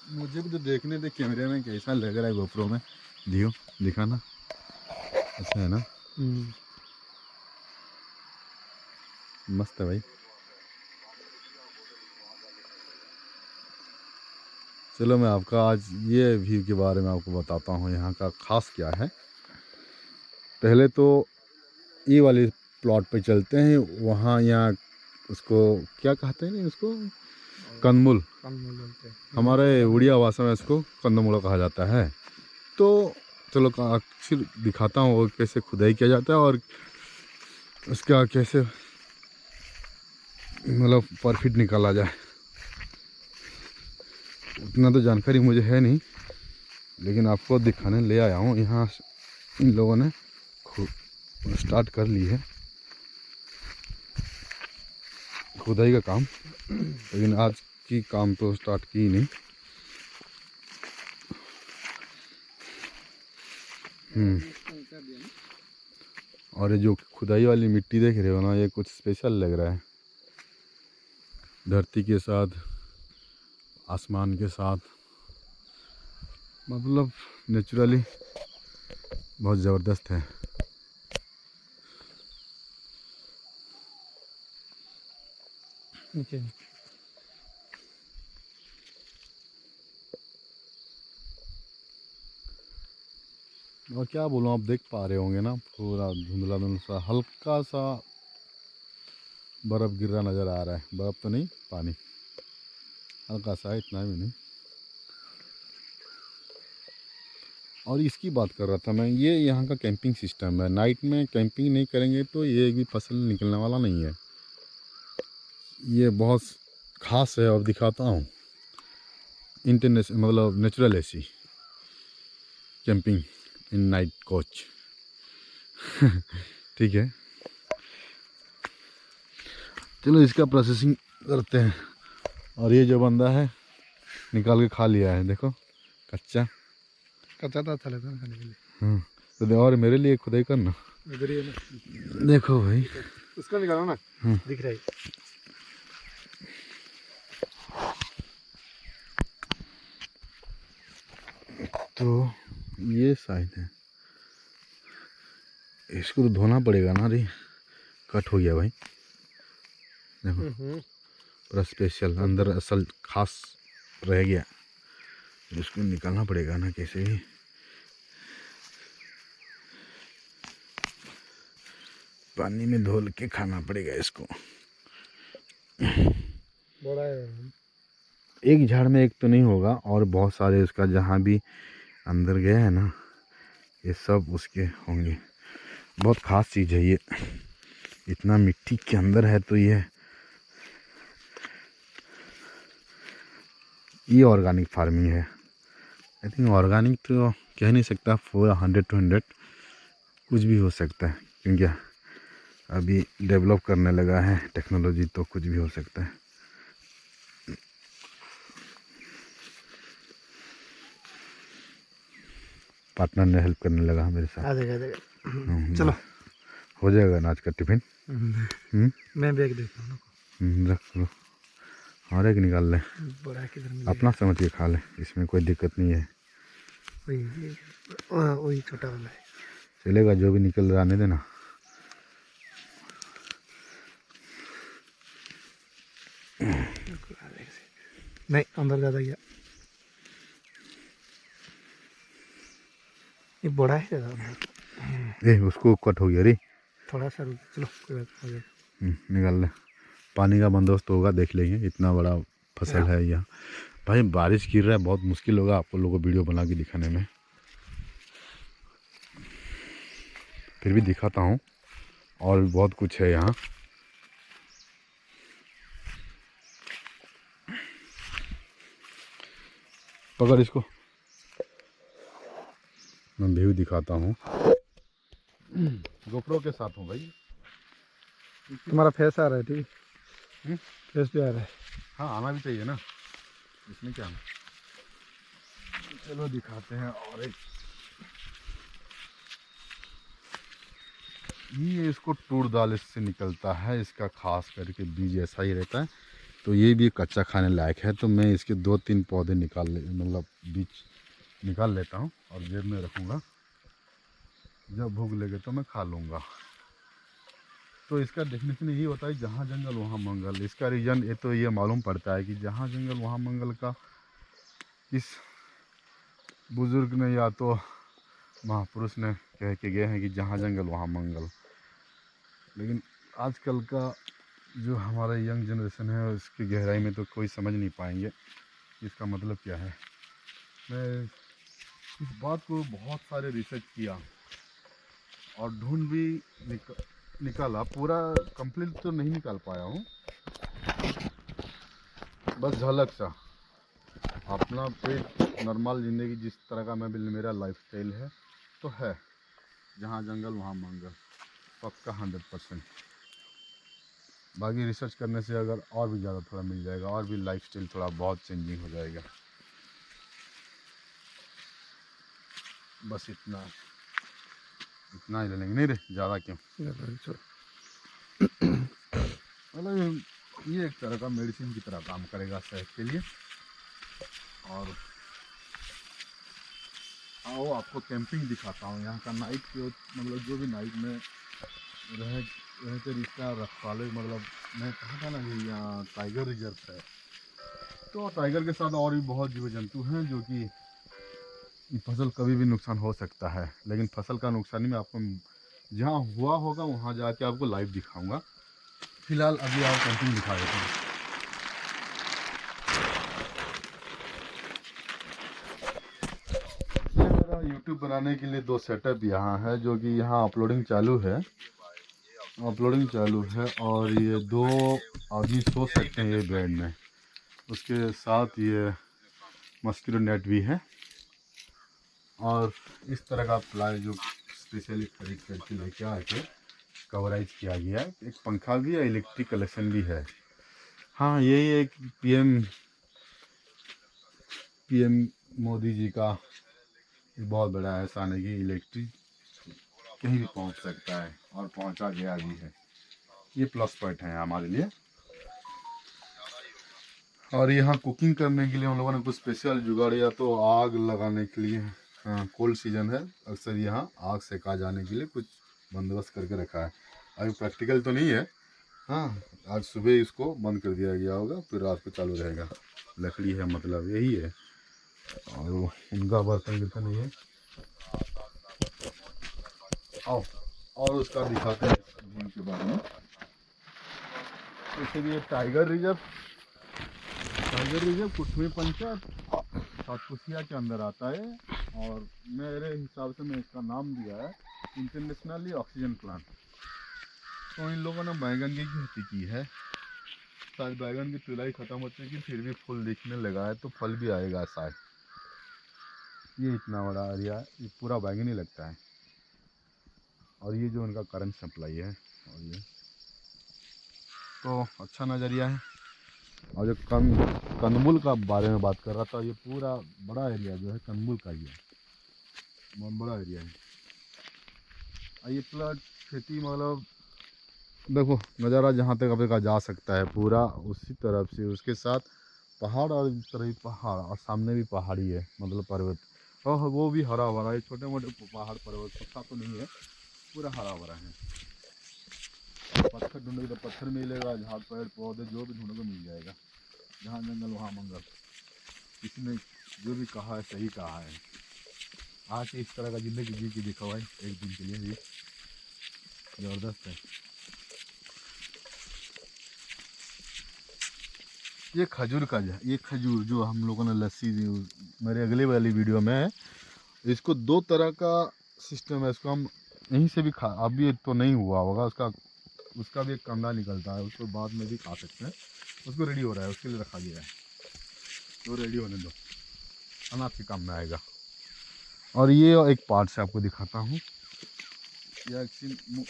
मुझे भी तो देखने दे कैमरे में कैसा लग रहा है, गोप्रो में दियो दिखाना। अच्छा है ना? मस्त है भाई। चलो मैं आपका आज ये व्यू के बारे में आपको बताता हूँ, यहाँ का ख़ास क्या है। पहले तो ये वाले प्लॉट पे चलते हैं, वहाँ यहाँ उसको क्या कहते हैं उसको, कंदमूल बोलते हैं, हमारे उड़िया भाषा में इसको कंदमूल कहा जाता है। तो चलो अक्सर दिखाता हूँ वो कैसे खुदाई किया जाता है और उसका कैसे मतलब प्रॉफिट निकाला जाए। उतना तो जानकारी मुझे है नहीं, लेकिन आपको दिखाने ले आया हूँ। यहाँ इन लोगों ने स्टार्ट कर ली है खुदाई का काम, लेकिन आज की काम तो स्टार्ट की नहीं। और ये जो खुदाई वाली मिट्टी देख रहे हो ना, ये कुछ स्पेशल लग रहा है। धरती के साथ, आसमान के साथ, मतलब नेचुरली बहुत ज़बरदस्त है। नीचे और क्या बोलूँ, आप देख पा रहे होंगे ना, पूरा धुंधला धुंधला सा हल्का सा बर्फ़ गिर रहा नज़र आ रहा है। बर्फ़ तो नहीं, पानी हल्का सा, इतना भी नहीं। और इसकी बात कर रहा था मैं, ये यहाँ का कैंपिंग सिस्टम है। नाइट में कैंपिंग नहीं करेंगे तो ये एक भी फसल निकलने वाला नहीं है। ये बहुत ख़ास है और दिखाता हूँ। इंटरनेशनल मतलब natural AC camping in night coach. ठीक है, चलो इसका प्रोसेसिंग करते हैं। और ये जो बंदा है निकाल के खा लिया है, देखो कच्चा कच्चा तो अच्छा लगता है खाने के लिए। तो और मेरे लिए खुदाई करना, इधर ही है ना, देखो भाई उसका निकालो ना, दिख रहा है। तो ये साइड है, इसको तो धोना पड़ेगा ना। अरे कट हो गया भाई, देखो पूरा स्पेशल अंदर असल खास रह गया, इसको निकालना पड़ेगा ना कैसे भी। पानी में धो के खाना पड़ेगा इसको। बड़ा है, एक झाड़ में एक तो नहीं होगा, और बहुत सारे उसका जहाँ भी अंदर गया है ना, ये सब उसके होंगे। बहुत ख़ास चीज़ है ये, इतना मिट्टी के अंदर है। तो ये ऑर्गेनिक फार्मिंग है। आई थिंक ऑर्गेनिक तो कह नहीं सकता पूरा 100 to 100, कुछ भी हो सकता है, क्योंकि अभी डेवलप करने लगा है टेक्नोलॉजी, तो कुछ भी हो सकता है। पार्टनर ने हेल्प करने लगा मेरे साथ। आ जाएगा। चलो हो जाएगा ना आज का टिफिन। मैं बैग देता हूँ, रख लो। और एक निकाल ले, अपना समझ के खा ले, इसमें कोई दिक्कत नहीं है। वही छोटा वाला है, चलेगा, जो भी निकल रहा आने देना। नहीं अंदर ज़्यादा गया, ये बड़ा है ज़्यादा। ए उसको कट हो गया रे, थोड़ा सा रुक, चलो कोई बात नहीं, निकाल ले। पानी का बंदोबस्त होगा, देख लेंगे। इतना बड़ा फसल है यहाँ भाई, बारिश गिर रहा है, बहुत मुश्किल होगा आपको लोगों को वीडियो बना के दिखाने में। फिर भी दिखाता हूँ, और भी बहुत कुछ है यहाँ। पकड़ इसको, मैं व्यू दिखाता हूँ। गोप्रो के साथ हूँ भाई। तुम्हारा फेस आ रहा है, ठीक है, फेस भी आ रहा है। हाँ आना भी चाहिए ना, इसमें क्या है। चलो दिखाते हैं। और एक ये इसको टूर दाल इससे निकलता है, इसका खास करके बीज ऐसा ही रहता है। तो ये भी कच्चा खाने लायक है। तो मैं इसके 2-3 पौधे मतलब बीज निकाल लेता हूँ और जेब में रखूँगा, जब भूख लगे तो मैं खा लूँगा। तो इसका डेफिनेशन यही होता है, जहाँ जंगल वहाँ मंगल। इसका रीज़न ये तो ये मालूम पड़ता है कि जहाँ जंगल वहाँ मंगल का इस बुज़ुर्ग ने या तो महापुरुष ने कह के गए हैं कि जहाँ जंगल वहाँ मंगल। लेकिन आजकल का जो हमारा यंग जनरेशन है उसकी गहराई में तो कोई समझ नहीं पाएंगे कि इसका मतलब क्या है। मैं इस बात को बहुत सारे रिसर्च किया और ढूंढ भी निकाला, पूरा कंप्लीट तो नहीं निकाल पाया हूँ, बस झलक सा। अपना पेट नॉर्मल ज़िंदगी जिस तरह का मेरा लाइफस्टाइल है तो है, जहाँ जंगल वहाँ मंगल, पक्का 100%। बाकी रिसर्च करने से अगर और भी ज़्यादा थोड़ा मिल जाएगा, और भी लाइफस्टाइल थोड़ा बहुत चेंजिंग हो जाएगा। बस इतना ही ले लेंगे, नहीं रे ज़्यादा क्यों। मतलब ये एक तरह का मेडिसिन की तरह काम करेगा सेहत के लिए। और आओ आपको कैंपिंग दिखाता हूँ, यहाँ का नाइट के, मतलब जो भी नाइट में रह के रिश्ता रखवाले, मतलब मैं कहा था ना कि यहाँ टाइगर रिजर्व है, तो टाइगर के साथ और भी बहुत जीव जंतु हैं जो कि फसल कभी भी नुकसान हो सकता है। लेकिन फसल का नुकसान में आपको जहाँ हुआ होगा वहाँ जाके आपको लाइव दिखाऊंगा। फिलहाल अभी आप कैंपिंग दिखा देते हैं। मेरा यूट्यूब बनाने के लिए 2 सेटअप यहाँ है, जो कि यहाँ अपलोडिंग चालू है और ये 2 आदमी सो सकते हैं ये बेड में। उसके साथ ये मस्किटो नेट भी है और इस तरह का प्लाई जो स्पेशली खरीद करके लेके आके कवराइज किया गया है। एक पंखा भी है, इलेक्ट्रिक कलेक्शन भी है। हाँ, यही एक पीएम मोदी जी का बहुत बड़ा एहसान है कि इलेक्ट्रिक कहीं भी पहुंच सकता है और पहुंचा गया भी है। ये प्लस पॉइंट है हमारे लिए। और यहाँ कुकिंग करने के लिए हम लोगों ने कुछ स्पेशल जुगाड़, या तो आग लगाने के लिए, हाँ कोल्ड सीजन है, अक्सर यहाँ आग सेका जाने के लिए कुछ बंदोबस्त करके रखा है। अभी प्रैक्टिकल तो नहीं है, हाँ आज सुबह इसको बंद कर दिया गया होगा, फिर रात को चालू रहेगा। लकड़ी है, मतलब यही है। और उनका बर्तन वर्तन ये आओ, और उसका दिखाते हैं झील के बारे में। इसलिए टाइगर रिजर्व कुटमी पंचायत सातपुसिया के अंदर आता है। और मेरे हिसाब से मैं इसका नाम दिया है इंटरनेशनली ऑक्सीजन प्लांट। तो इन लोगों ने बैगन की खेती की है, शायद बैगन की तुलाई ख़त्म हो चुकी, फिर भी फूल दिखने लगा है तो फल भी आएगा शायद। ये इतना बड़ा एरिया है, ये पूरा बैगन ही लगता है। और ये जो उनका करंट सप्लाई है, और ये तो अच्छा नज़रिया है। और जो कंदमूल का बारे में बात कर रहा था, ये पूरा बड़ा एरिया जो है कंदमूल का ही है, बहुत बड़ा एरिया है। ये प्लॉट खेती, मतलब देखो नज़ारा जहाँ तक अभी का जा सकता है पूरा उसी तरफ से, उसके साथ पहाड़ और इस तरह पहाड़, और सामने भी पहाड़ी है, मतलब पर्वत, और वो भी हरा भरा है। छोटे मोटे पहाड़ पर्वत पत्ता तो नहीं है, पूरा हरा भरा है। पत्थर ढूंढोगे तो पत्थर मिलेगा, झाड़ पेड़ पौधे जो भी ढूंढोगे मिल जाएगा। जहाँ जंगल वहाँ मंगल, इसने जो भी कहा है सही कहा है। आज इस तरह का ज़िंदगी जी की दिखा हुआ है एक दिन के लिए, भी ज़बरदस्त है। ये खजूर का है, ये खजूर जो हम लोगों ने लस्सी मेरे अगले वाली वीडियो में, इसको 2 तरह का सिस्टम है। इसको हम यहीं से भी खा, अभी तो नहीं हुआ होगा, उसका भी एक कंदा निकलता है, उसको बाद में भी खा सकते हैं। उसको रेडी हो रहा है, उसके लिए रखा गया है, तो रेडी होने दो, अनाज के काम में आएगा। और ये एक पार्ट से आपको दिखाता हूँ, या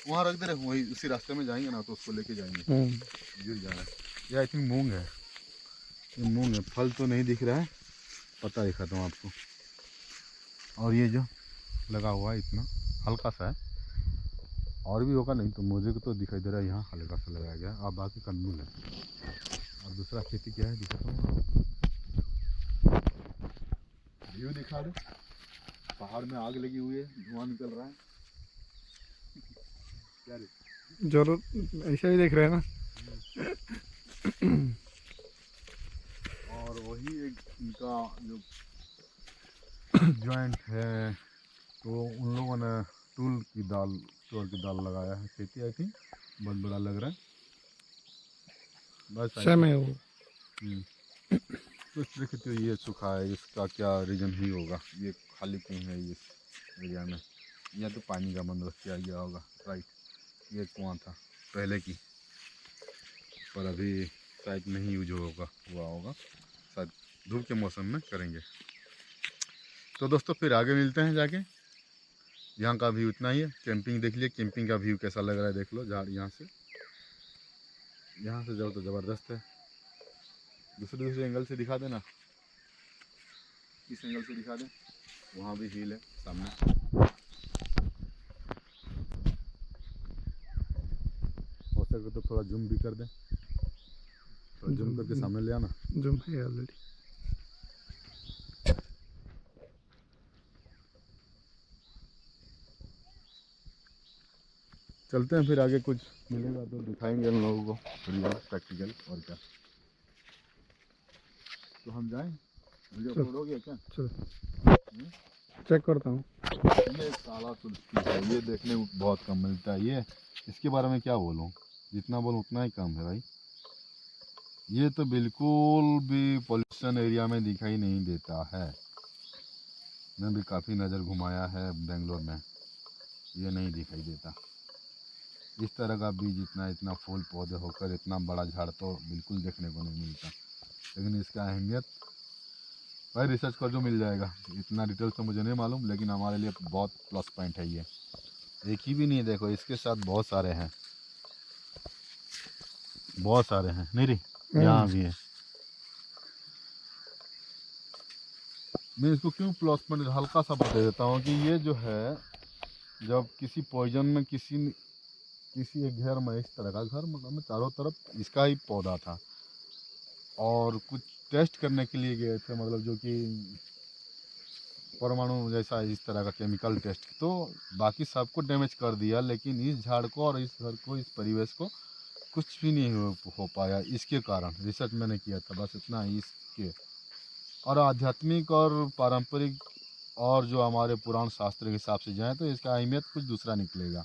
वहाँ रख दे रहे, वही उसी रास्ते में जाएंगे ना तो उसको लेके जाएंगे, गिर जा रहा है। ये आई थिंक मूंग है, ये मूंग है, फल तो नहीं दिख रहा है, पता दिखाता हूँ आपको। और ये जो लगा हुआ है इतना हल्का सा है, और भी होगा नहीं तो मुझे को तो दिखाई दे रहा है, यहाँ हल्का सा लगाया गया। अब बाकी कंदमूल है, और दूसरा खेती क्या है दिखाता हूँ, व्यू दिखा दे। पहाड़ में आग लगी हुई है, धुआं निकल रहा है। क्या रे? जरूर ऐसा ही देख रहे हैं ना। और वही एक इनका जो जॉइंट है, तो उन लोगों ने तुर की दाल लगाया है खेती। आई थिंक बहुत बड़ा लग रहा है। बस आई सेम थिंक है वो। कुछ देखे तो ये सूखा है, इसका क्या रीज़न ही होगा। ये खाली क्यों है इस एरिया में, या तो पानी का बंदोबस्त किया गया होगा। राइट, ये कुआं था पहले की, पर अभी शायद नहीं यूज हुआ होगा। शायद धूप के मौसम में करेंगे। तो दोस्तों फिर आगे मिलते हैं जाके। यहाँ का व्यू इतना ही है। कैंपिंग देख लिए, कैंपिंग का व्यू कैसा लग रहा है देख लो। झाड़ यहाँ से जाओ तो ज़बरदस्त है। दूसरे एंगल से दिखा देना, किस एंगल से दिखा दें। वहाँ भी हिल है सामने। हो सके तो थोड़ा जूम भी कर दें, थोड़ा जूम करके सामने ले आना। जूम है ऑलरेडी। चलते हैं फिर आगे, कुछ मिलेगा तो दिखाएंगे उन लोगों को वीडियो प्रैक्टिकल। और क्या, तो हम जाएं? वीडियो अपलोड हो गया क्या? चलो चेक करता हूँ। ये काला तुलसी है, ये देखने को बहुत कम मिलता है। ये इसके बारे में क्या बोलूँ, जितना बोलूँ उतना ही कम है भाई। ये तो बिल्कुल भी पॉल्यूशन एरिया में दिखाई नहीं देता है। मैं भी काफ़ी नज़र घुमाया है बेंगलोर में, ये नहीं दिखाई देता। इस तरह का बीज इतना फूल पौधे होकर इतना बड़ा झाड़ तो बिल्कुल देखने को नहीं मिलता। लेकिन इसका अहमियत भाई रिसर्च कर जो मिल जाएगा। इतना डिटेल तो मुझे नहीं मालूम, लेकिन हमारे लिए बहुत प्लस पॉइंट है ये। एक ही भी नहीं, देखो इसके साथ बहुत सारे हैं, बहुत सारे हैं। नहीं रे, यहाँ भी है। मैं इसको क्यों प्लस पॉइंट हल्का सा बता देता हूँ कि ये जो है, जब किसी पॉइजन में किसी एक घर में, इस तरह का घर मतलब चारों तरफ इसका ही पौधा था, और कुछ टेस्ट करने के लिए गए थे, मतलब जो कि परमाणु जैसा इस तरह का केमिकल टेस्ट, तो बाकी सबको डैमेज कर दिया, लेकिन इस झाड़ को और इस घर को, इस परिवेश को कुछ भी नहीं हो पाया। इसके कारण रिसर्च मैंने किया था, बस इतना ही। इसके और आध्यात्मिक और पारंपरिक और जो हमारे पुराण शास्त्र के हिसाब से जाएँ तो इसका अहमियत कुछ दूसरा निकलेगा।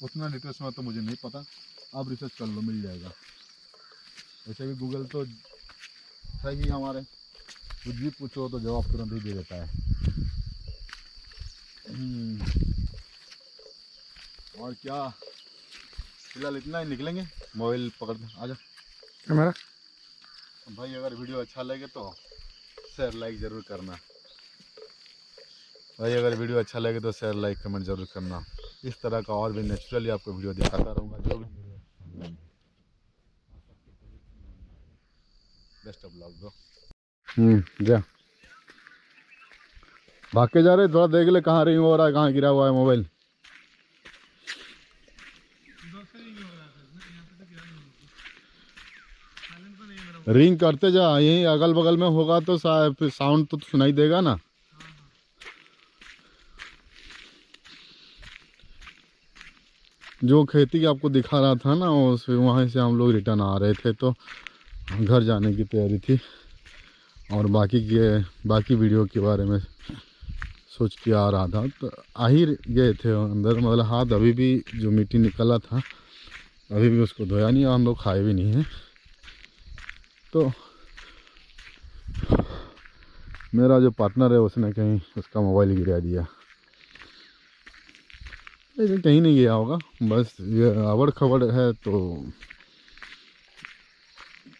उतना डिटेल्स में तो मुझे नहीं पता, आप रिसर्च कर लो, मिल जाएगा। वैसे भी गूगल तो है ही हमारे, कुछ भी पूछो तो जवाब तुरंत ही दे देता है। और क्या, फिलहाल इतना ही, निकलेंगे। मोबाइल पकड़ दे, आजा कैमरा। भाई। अगर वीडियो अच्छा लगे तो शेयर लाइक ज़रूर करना भाई। अगर वीडियो अच्छा लगे तो शेयर लाइक कमेंट ज़रूर करना। इस तरह का और भी नेचुरली आपको वीडियो दिखाता रहूँगा, जो भी बेस्ट ऑफ लक ब्रो। जा भाग के जा रहे, थोड़ा देख ले कहाँ रिंग हो रहा है, कहाँ गिरा हुआ है मोबाइल। रिंग करते जा, यहीं अगल बगल में होगा तो फिर साउंड तो सुनाई देगा ना। जो खेती की आपको दिखा रहा था ना, वहाँ से हम लोग रिटर्न आ रहे थे, तो घर जाने की तैयारी थी, और बाकी वीडियो के बारे में सोच के आ रहा था, तो आ ही गए थे अंदर। मतलब हाथ अभी भी जो मिट्टी निकला था, अभी भी उसको धोया नहीं, और हम लोग खाए भी नहीं है। तो मेरा जो पार्टनर है उसने कहीं उसका मोबाइल गिरा दिया, लेकिन कहीं नहीं गया होगा, बस ये अवड़ खबड़ है, तो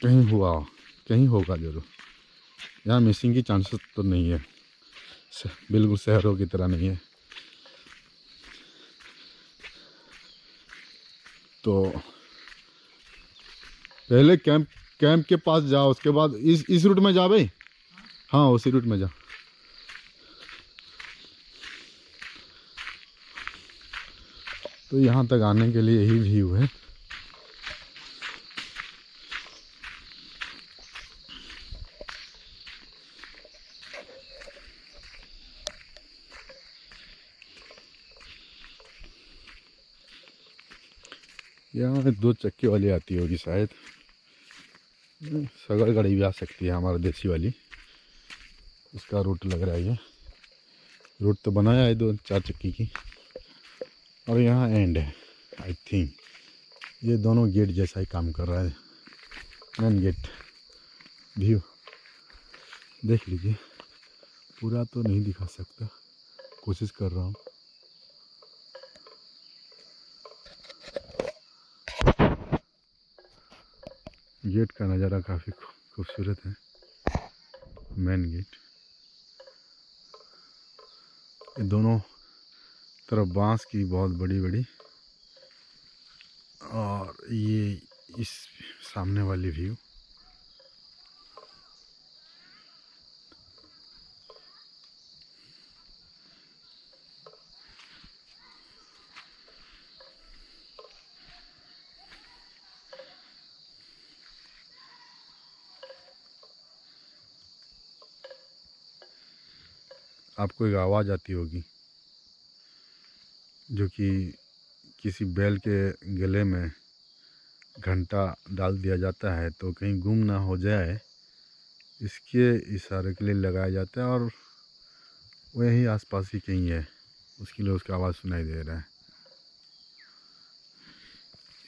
कहीं कहीं होगा जरूर। यहाँ मिसिंग की चांसेस तो नहीं है, बिल्कुल शहरों की तरह नहीं है। तो पहले कैंप के पास जाओ, उसके बाद इस रूट में जा भाई। हाँ उसी रूट में जा। तो यहाँ तक आने के लिए यही व्यू है। यहाँ 2 चक्के वाली आती होगी शायद, सगड़ गाड़ी भी आ सकती है हमारा देसी वाली। इसका रूट लग रहा है, ये रूट तो बनाया है 2-4 चक्की की। और यहाँ एंड है आई थिंक, ये दोनों गेट जैसा ही काम कर रहा है। मेन गेट व्यू देख लीजिए, पूरा तो नहीं दिखा सकता, कोशिश कर रहा हूँ। गेट का नज़ारा काफ़ी खूबसूरत है, मेन गेट। ये दोनों तरफ बांस की बहुत बड़ी बड़ी, और ये इस सामने वाली व्यू। आपको एक आवाज़ आती होगी, जो कि किसी बैल के गले में घंटा डाल दिया जाता है तो कहीं गुम ना हो जाए, इसके इशारे के लिए लगाया जाता है। और वही आसपास ही कहीं है, उसके लिए उसका आवाज़ सुनाई दे रहा है।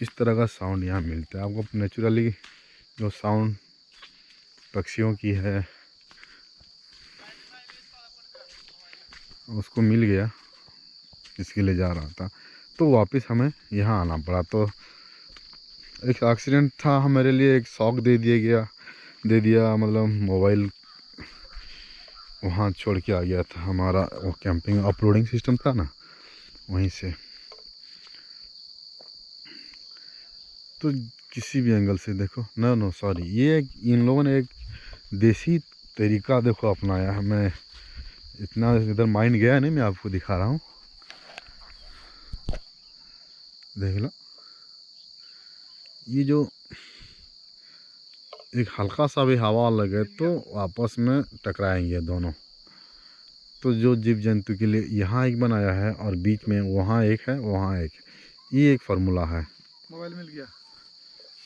इस तरह का साउंड यहाँ मिलता है आपको नेचुरली। जो साउंड पक्षियों की है उसको मिल गया, इसके लिए जा रहा था, तो वापस हमें यहाँ आना पड़ा। तो एक एक्सीडेंट था हमारे लिए, एक शॉक दे दिया मतलब मोबाइल वहाँ छोड़ के आ गया था। हमारा वो कैंपिंग अपलोडिंग सिस्टम था ना, वहीं से। तो किसी भी एंगल से देखो, नो सॉरी, ये इन लोगों ने एक देसी तरीका देखो अपनाया है। मैं इतना इधर माइंड गया नहीं, मैं आपको दिखा रहा हूँ, देख लो। ये जो एक हल्का सा भी हवा लगे तो आपस में टकराएंगे दोनों। तो जो जीव जंतु के लिए यहाँ एक बनाया है और बीच में वहाँ एक है, वहाँ एक, ये एक फार्मूला है। मोबाइल मिल गया।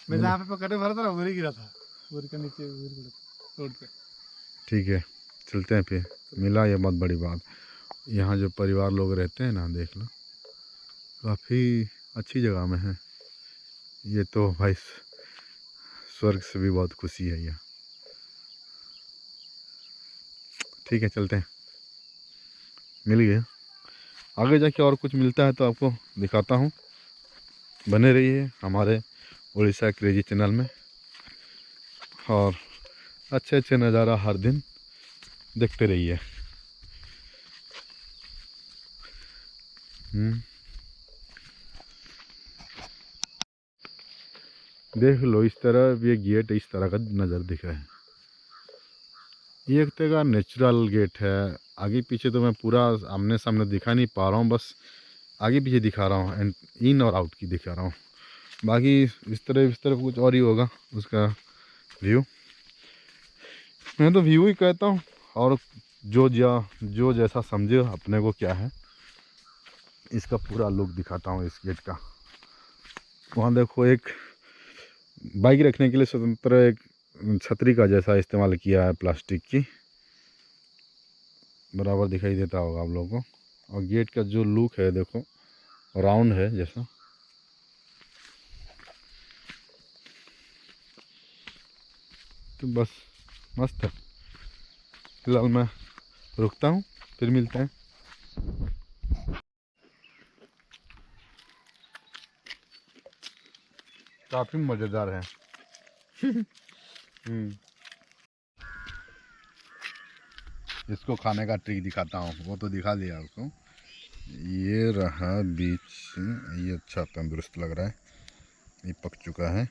मैं जहाँ पे पकड़ने भरा था ना, वही गिरा था, वही का नीचे रोड पे। ठीक है, चलते हैं फिर। मिला, ये बहुत बड़ी बात। यहाँ जो परिवार लोग रहते हैं ना, देख लो, काफ़ी अच्छी जगह में है। ये तो भाई स्वर्ग से भी बहुत खुशी है यहाँ। ठीक है, चलते हैं, मिल गया। आगे जाके और कुछ मिलता है तो आपको दिखाता हूँ। बने रहिए हमारे उड़ीसा क्रेजी चैनल में, और अच्छे अच्छे नज़ारा हर दिन देखते रहिए। देख लो, इस तरह ये गेट इस तरह का नज़र दिख रहा है। ये एक तरह का नेचुरल गेट है। आगे पीछे तो मैं पूरा आमने सामने दिखा नहीं पा रहा हूँ, बस आगे पीछे दिखा रहा हूँ, एंड इन और आउट की दिखा रहा हूँ। बाकी इस तरफ कुछ और ही होगा उसका व्यू। मैं तो व्यू ही कहता हूँ, और जो जैसा समझे अपने को क्या है, इसका पूरा लुक दिखाता हूँ इस गेट का। वहाँ देखो, एक बाइक रखने के लिए स्वतंत्र एक छतरी का जैसा इस्तेमाल किया है, प्लास्टिक की, बराबर दिखाई देता होगा आप लोगों को। और गेट का जो लुक है देखो, राउंड है जैसा। तो बस मस्त है। फिलहाल मैं रुकता हूँ, फिर मिलते हैं। काफ़ी मज़ेदार है। इसको खाने का ट्रिक दिखाता हूँ, वो तो दिखा दिया आपको। ये रहा बीच, ये अच्छा तंदुरुस्त लग रहा है, ये पक चुका है।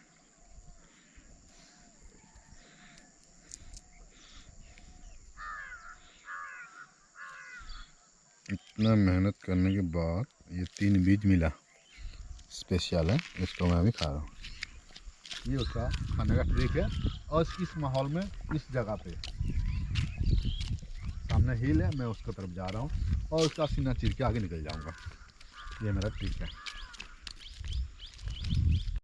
इतना मेहनत करने के बाद ये 3 बीज मिला, स्पेशल है, इसको मैं अभी खा रहा हूँ। ये उसका खाने का ट्रिक है। और इस माहौल में, इस जगह पे सामने हिल है, मैं उसकी तरफ जा रहा हूँ और उसका सीना चीर के आगे निकल जाऊँगा। ये मेरा ट्रिक है।